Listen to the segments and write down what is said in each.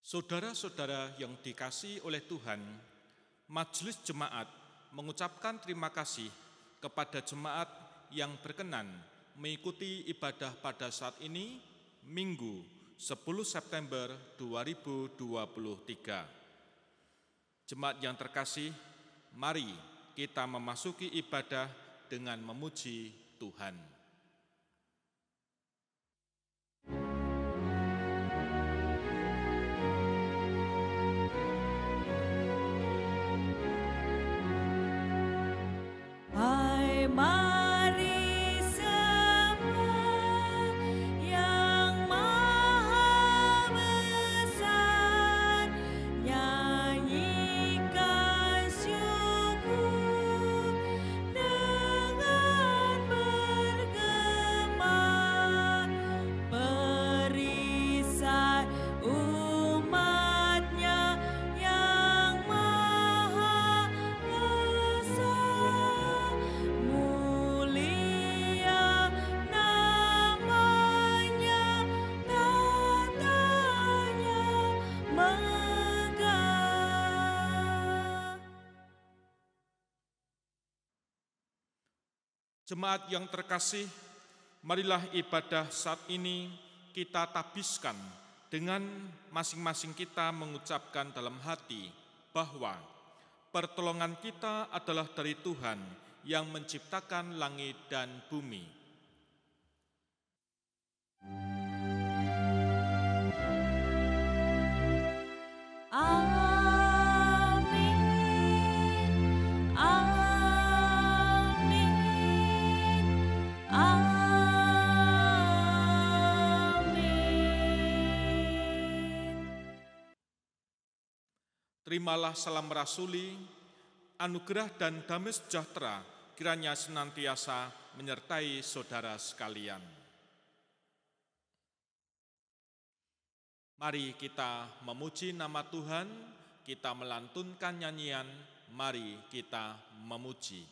Saudara-saudara yang dikasihi oleh Tuhan, Majelis Jemaat mengucapkan terima kasih kepada jemaat yang berkenan mengikuti ibadah pada saat ini, Minggu 10 September 2023. Jemaat yang terkasih, mari kita memasuki ibadah dengan memuji Tuhan. Jemaat yang terkasih, marilah ibadah saat ini kita tabiskan dengan masing-masing kita mengucapkan dalam hati bahwa pertolongan kita adalah dari Tuhan yang menciptakan langit dan bumi. Terimalah salam rasuli, anugerah dan damai sejahtera kiranya senantiasa menyertai saudara sekalian. Mari kita memuji nama Tuhan, kita melantunkan nyanyian, mari kita memuji.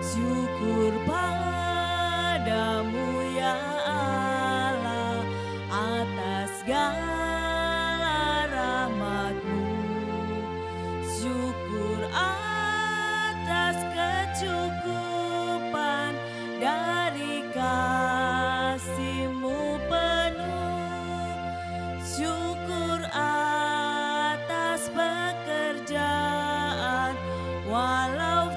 Syukur padamu ya Allah atas segala rahmat-Mu. Syukur atas kecukupan dari kasih-Mu penuh. Syukur atas pekerjaan walau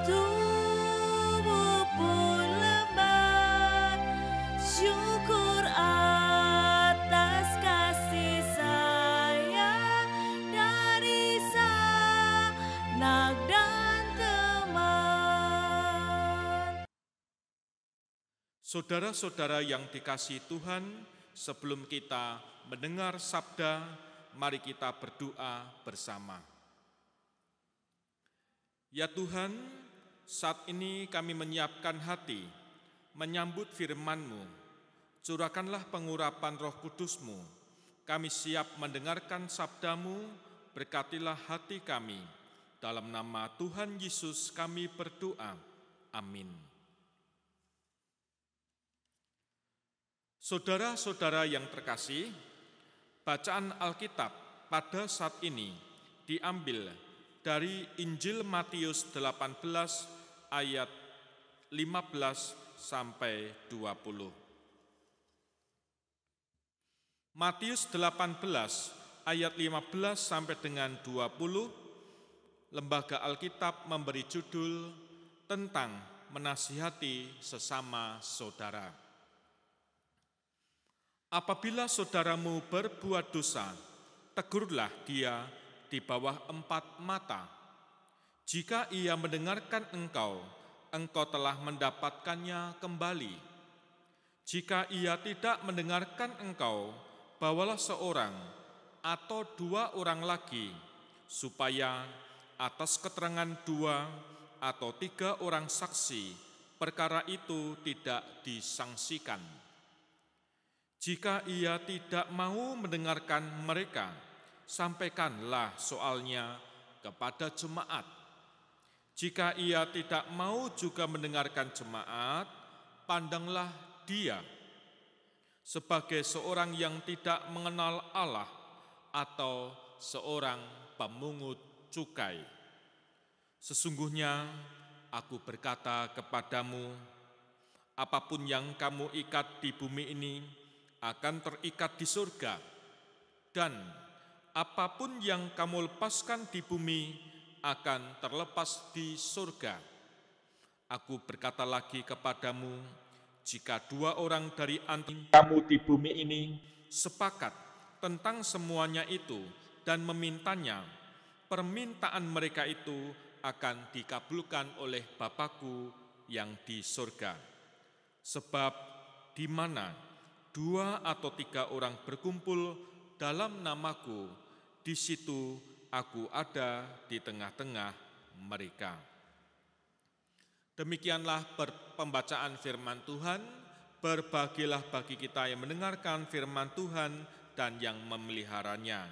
syukur atas kasih sayang dari sanak dan teman. Saudara-saudara yang dikasihi Tuhan, sebelum kita mendengar sabda, mari kita berdoa bersama. Ya Tuhan, saat ini kami menyiapkan hati, menyambut firman-Mu. Curahkanlah pengurapan Roh Kudus-Mu. Kami siap mendengarkan sabda-Mu, berkatilah hati kami. Dalam nama Tuhan Yesus kami berdoa. Amin. Saudara-saudara yang terkasih, bacaan Alkitab pada saat ini diambil dari Injil Matius 18 ayat 15 sampai 20. Matius 18 ayat 15 sampai dengan 20, Lembaga Alkitab memberi judul tentang menasihati sesama saudara. Apabila saudaramu berbuat dosa, tegurlah dia di bawah 4 mata. Jika ia mendengarkan engkau telah mendapatkannya kembali. Jika ia tidak mendengarkan engkau, bawalah seorang atau 2 orang lagi, supaya atas keterangan 2 atau 3 orang saksi, perkara itu tidak disangsikan. Jika ia tidak mau mendengarkan mereka, sampaikanlah soalnya kepada jemaat. Jika ia tidak mau juga mendengarkan jemaat, pandanglah dia sebagai seorang yang tidak mengenal Allah atau seorang pemungut cukai. Sesungguhnya aku berkata kepadamu, apapun yang kamu ikat di bumi ini akan terikat di surga, dan apapun yang kamu lepaskan di bumi akan terlepas di surga. Aku berkata lagi kepadamu, jika dua orang dari antara kamu di bumi ini sepakat tentang semuanya itu dan memintanya, permintaan mereka itu akan dikabulkan oleh Bapa-Ku yang di surga. Sebab di mana 2 atau 3 orang berkumpul dalam nama-Ku, di situ Aku ada di tengah-tengah mereka. Demikianlah pembacaan firman Tuhan. Berbahagialah bagi kita yang mendengarkan firman Tuhan dan yang memeliharanya.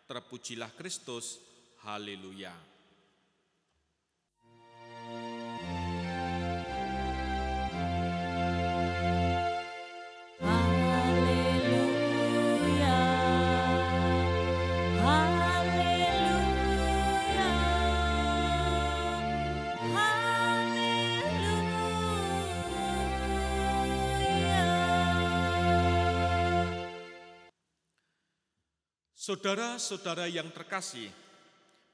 Terpujilah Kristus. Haleluya. Saudara-saudara yang terkasih,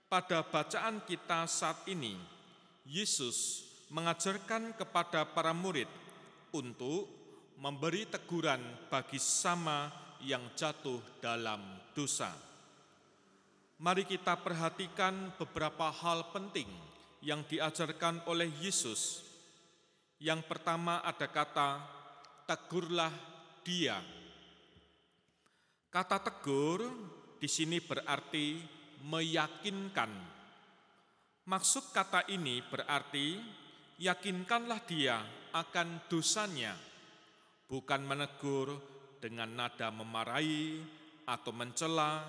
pada bacaan kita saat ini, Yesus mengajarkan kepada para murid untuk memberi teguran bagi sesama yang jatuh dalam dosa. Mari kita perhatikan beberapa hal penting yang diajarkan oleh Yesus. Yang pertama ada kata, tegurlah dia. Kata tegur di sini berarti meyakinkan. Maksud kata ini berarti yakinkanlah dia akan dosanya, bukan menegur dengan nada memarahi atau mencela.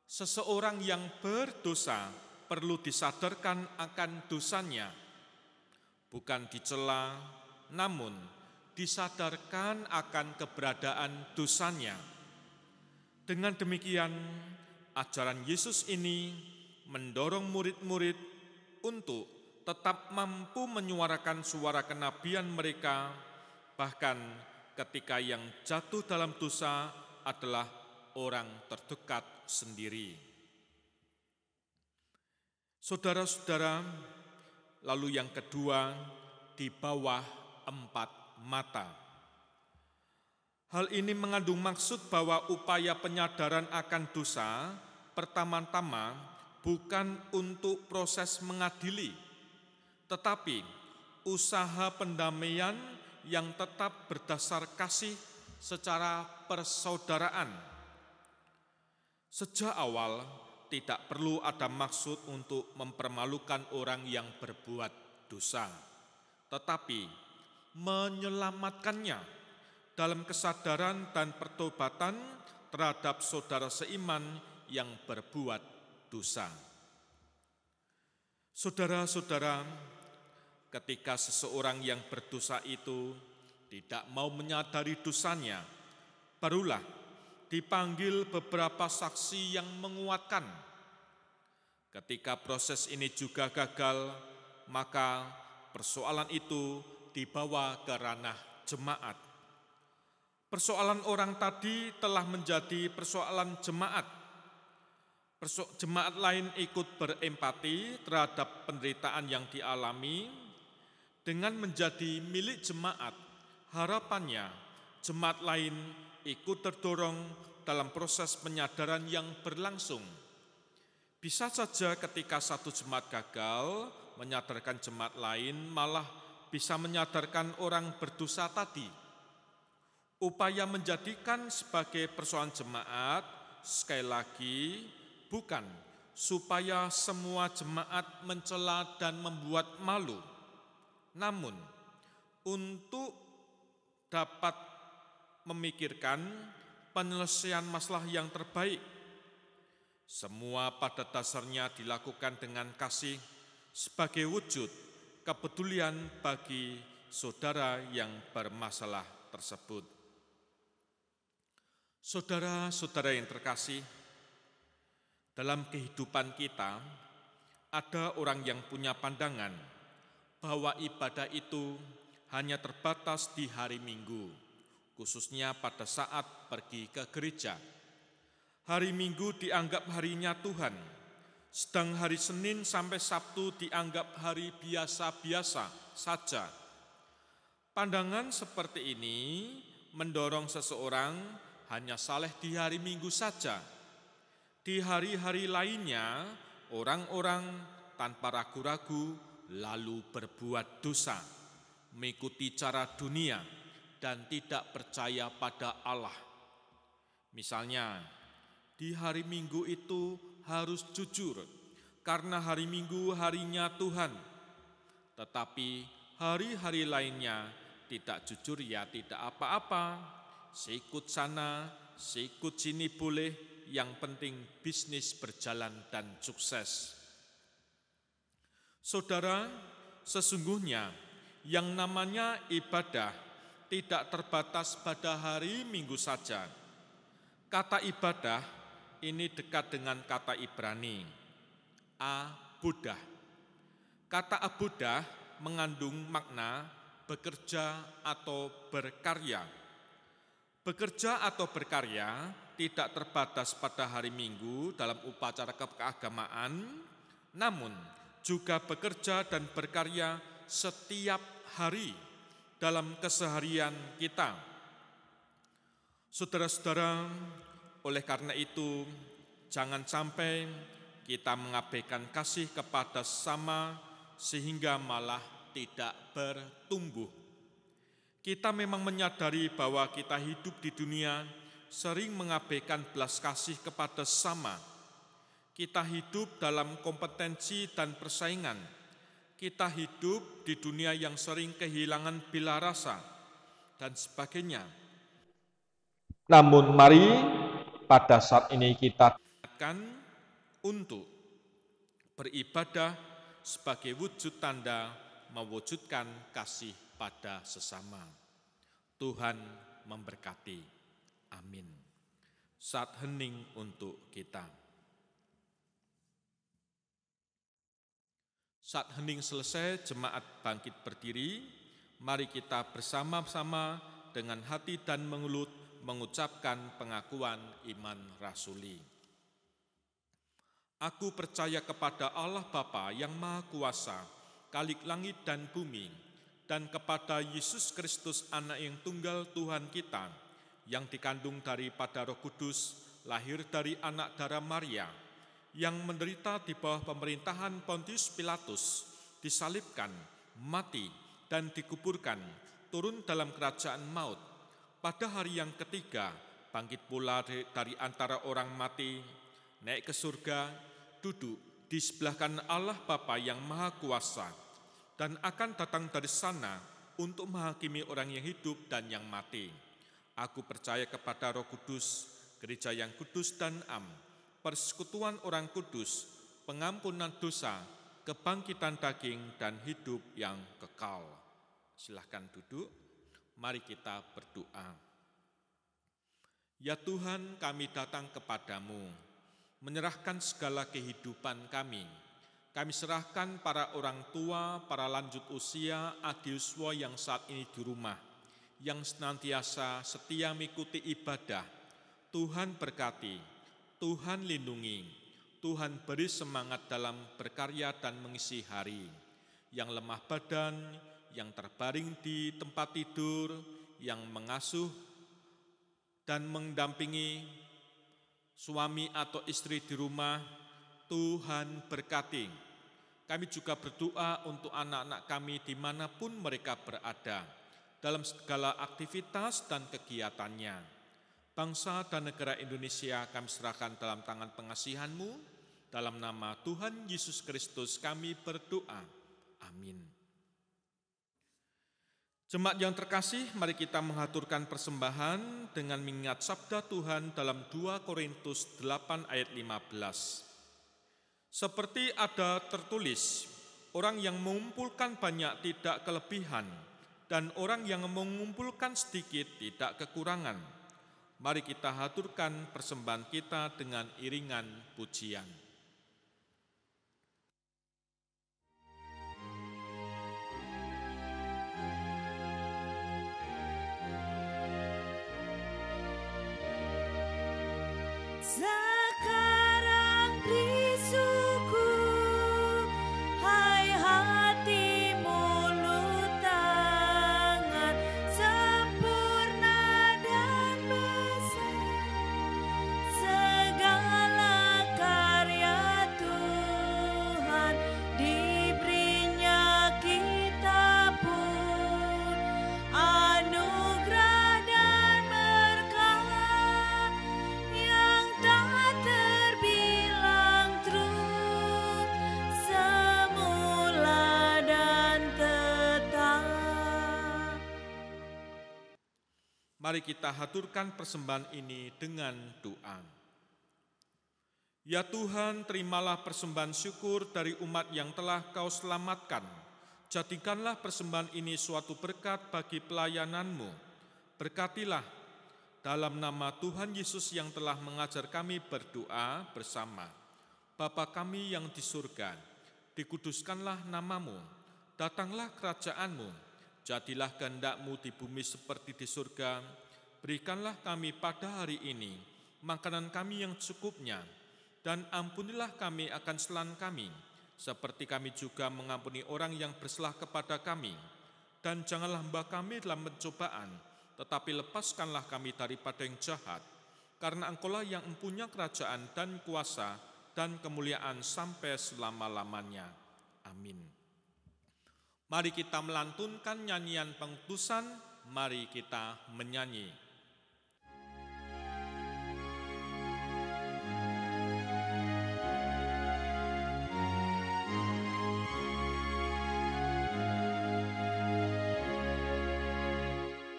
Seseorang yang berdosa perlu disadarkan akan dosanya, bukan dicela, namun disadarkan akan keberadaan dosanya. Dengan demikian, ajaran Yesus ini mendorong murid-murid untuk tetap mampu menyuarakan suara kenabian mereka, bahkan ketika yang jatuh dalam dosa adalah orang terdekat sendiri. Saudara-saudara, lalu yang kedua, di bawah 4 mata. Hal ini mengandung maksud bahwa upaya penyadaran akan dosa pertama-tama bukan untuk proses mengadili, tetapi usaha pendamaian yang tetap berdasar kasih secara persaudaraan. Sejak awal tidak perlu ada maksud untuk mempermalukan orang yang berbuat dosa, tetapi menyelamatkannya dalam kesadaran dan pertobatan terhadap saudara seiman yang berbuat dosa. Saudara-saudara, ketika seseorang yang berdosa itu tidak mau menyadari dosanya, barulah dipanggil beberapa saksi yang menguatkan. Ketika proses ini juga gagal, maka persoalan itu dibawa ke ranah jemaat. Persoalan orang tadi telah menjadi persoalan jemaat. Jemaat lain ikut berempati terhadap penderitaan yang dialami. Dengan menjadi milik jemaat, harapannya jemaat lain ikut terdorong dalam proses penyadaran yang berlangsung. Bisa saja ketika satu jemaat gagal menyadarkan jemaat lain, malah bisa menyadarkan orang berdosa tadi. Upaya menjadikan sebagai persoalan jemaat, sekali lagi, bukan supaya semua jemaat mencela dan membuat malu, namun untuk dapat memikirkan penyelesaian masalah yang terbaik. Semua pada dasarnya dilakukan dengan kasih sebagai wujud kepedulian bagi saudara yang bermasalah tersebut. Saudara-saudara yang terkasih, dalam kehidupan kita ada orang yang punya pandangan bahwa ibadah itu hanya terbatas di hari Minggu, khususnya pada saat pergi ke gereja. Hari Minggu dianggap harinya Tuhan, sedang hari Senin sampai Sabtu dianggap hari biasa-biasa saja. Pandangan seperti ini mendorong seseorang hanya saleh di hari Minggu saja. Di hari-hari lainnya, orang-orang tanpa ragu-ragu lalu berbuat dosa, mengikuti cara dunia, dan tidak percaya pada Allah. Misalnya, di hari Minggu itu harus jujur, karena hari Minggu harinya Tuhan. Tetapi hari-hari lainnya tidak jujur ya tidak apa-apa, sikut sana, sikut sini boleh, yang penting bisnis berjalan dan sukses. Saudara, sesungguhnya yang namanya ibadah tidak terbatas pada hari Minggu saja. Kata ibadah ini dekat dengan kata Ibrani, abudah. Kata abudah mengandung makna bekerja atau berkarya. Bekerja atau berkarya tidak terbatas pada hari Minggu dalam upacara keagamaan, namun juga bekerja dan berkarya setiap hari dalam keseharian kita. Saudara-saudara, oleh karena itu, jangan sampai kita mengabaikan kasih kepada sesama sehingga malah tidak bertumbuh. Kita memang menyadari bahwa kita hidup di dunia sering mengabaikan belas kasih kepada sesama. Kita hidup dalam kompetensi dan persaingan. Kita hidup di dunia yang sering kehilangan bela rasa dan sebagainya. Namun mari pada saat ini kita akan untuk beribadah sebagai wujud tanda mewujudkan kasih pada sesama. Tuhan memberkati. Amin. Saat hening untuk kita. Saat hening selesai, jemaat bangkit berdiri. Mari kita bersama-sama dengan hati dan mulut mengucapkan pengakuan iman rasuli. Aku percaya kepada Allah Bapa yang Maha Kuasa, Khalik langit dan bumi, dan kepada Yesus Kristus Anak yang tunggal Tuhan kita, yang dikandung daripada Roh Kudus, lahir dari anak darah Maria, yang menderita di bawah pemerintahan Pontius Pilatus, disalibkan, mati, dan dikuburkan, turun dalam kerajaan maut. Pada hari yang ketiga, bangkit pula dari antara orang mati, naik ke surga, duduk di sebelah kanan Allah Bapa yang Maha Kuasa, dan akan datang dari sana untuk menghakimi orang yang hidup dan yang mati. Aku percaya kepada Roh Kudus, gereja yang kudus dan am, persekutuan orang kudus, pengampunan dosa, kebangkitan daging, dan hidup yang kekal. Silahkan duduk. Mari kita berdoa. Ya Tuhan, kami datang kepadamu, menyerahkan segala kehidupan kami. Kami serahkan para orang tua, para lanjut usia, adiuswa yang saat ini di rumah, yang senantiasa setia mengikuti ibadah. Tuhan berkati, Tuhan lindungi, Tuhan beri semangat dalam berkarya dan mengisi hari. Yang lemah badan, yang terbaring di tempat tidur, yang mengasuh dan mendampingi suami atau istri di rumah, Tuhan berkati. Kami juga berdoa untuk anak-anak kami dimanapun mereka berada, dalam segala aktivitas dan kegiatannya. Bangsa dan negara Indonesia kami serahkan dalam tangan pengasihan-Mu. Dalam nama Tuhan Yesus Kristus kami berdoa. Amin. Jemaat yang terkasih, mari kita mengaturkan persembahan dengan mengingat sabda Tuhan dalam 2 Korintus 8 ayat 15. Seperti ada tertulis, orang yang mengumpulkan banyak tidak kelebihan, dan orang yang mengumpulkan sedikit tidak kekurangan. Mari kita haturkan persembahan kita dengan iringan pujian. Sekarang beri syukur, hai hati mulut tangan, sempurna dan besar. Segala karya Tuhan, diberinya kita pun anugerah dan berkah yang tak terbilang terus, semula dan tetap. Mari kita haturkan persembahan ini dengan doa. Ya Tuhan, terimalah persembahan syukur dari umat yang telah Kau selamatkan. Jadikanlah persembahan ini suatu berkat bagi pelayanan-Mu. Berkatilah dalam nama Tuhan Yesus yang telah mengajar kami berdoa bersama. Bapa kami yang di surga, dikuduskanlah nama-Mu, datanglah kerajaan-Mu, jadilah kehendak-Mu di bumi seperti di surga. Berikanlah kami pada hari ini makanan kami yang cukupnya, dan ampunilah kami akan kesalahan kami, seperti kami juga mengampuni orang yang bersalah kepada kami. Dan janganlah hamba kami dalam pencobaan, tetapi lepaskanlah kami daripada yang jahat, karena Engkau-lah yang mempunyai kerajaan dan kuasa dan kemuliaan sampai selama-lamanya. Amin. Mari kita melantunkan nyanyian pengutusan, mari kita menyanyi.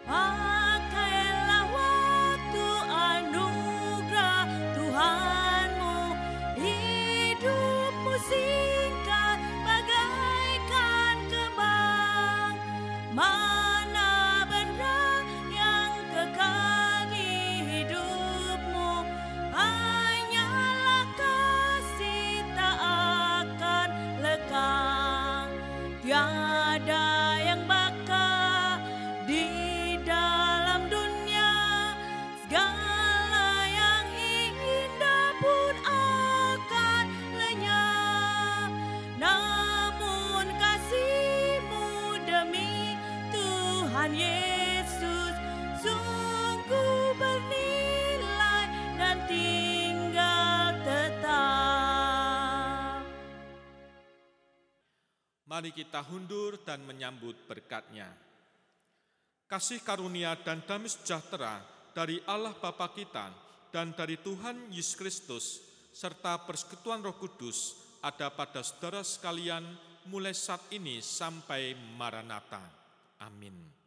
Pakailah waktu anugerah Tuhanmu, hidupmu singkat bagaikan kembang. Mana benda yang kekal di hidupmu, hanyalah kasih tak akan lekang. Tiada yang bakal di dalam dunia, segala yang indah pun akan lenyap. Namun kasih-Mu demi Tuhan Yesus sungguh bernilai dan tinggal tetap. Mari kita hundur dan menyambut berkat-Nya. Kasih karunia dan damai sejahtera dari Allah Bapa kita dan dari Tuhan Yesus Kristus serta persekutuan Roh Kudus ada pada saudara sekalian mulai saat ini sampai Maranatha. Amin.